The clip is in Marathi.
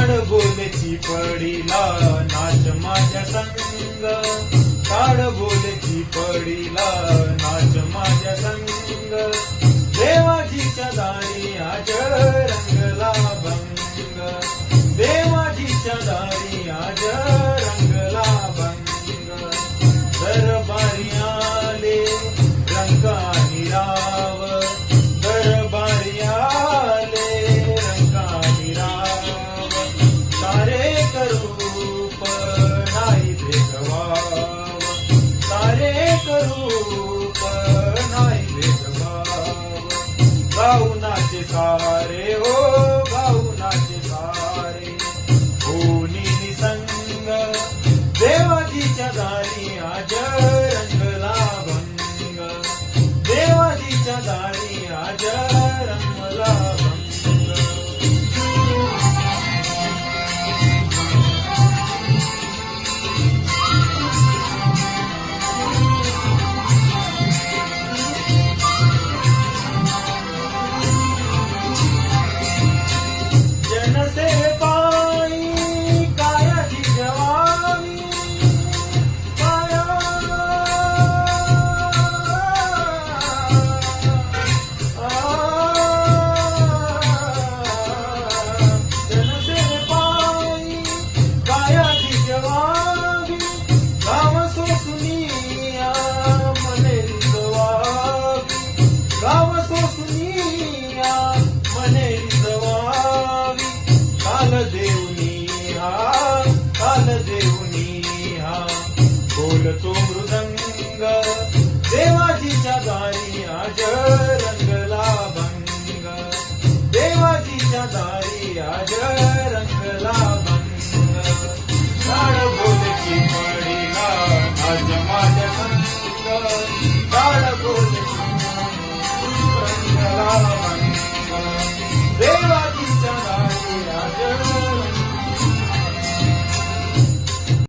काढ बोलेची पडीला नाच माझ्या संग, काढ बोलेची पडीला नाच माझ्या संग, देवाजीच्या दारी आज रंगला भंग, देवाजीच्या दारी आज रंगला भंग, दरबारी आले रंगानी राव, दरबारी आले रंगानी राव, सारे करूप नाही भेदभाव, सारे करूप नाही भेदभाव, गाऊनाचे सारे हो गाऊनाचे सारे होनी निसंग, देवाजीच्या दारी आज रंगला भंग, देवाजीच्या दारी आज रंगला भंग. जनसेवेपायी कायाची जवानी, काया जनसेवेपायी कायाची जवानी, गाव सोसुनिया मने रिजवावी, गाव सोसुनिया मने रिजवावी, काल दे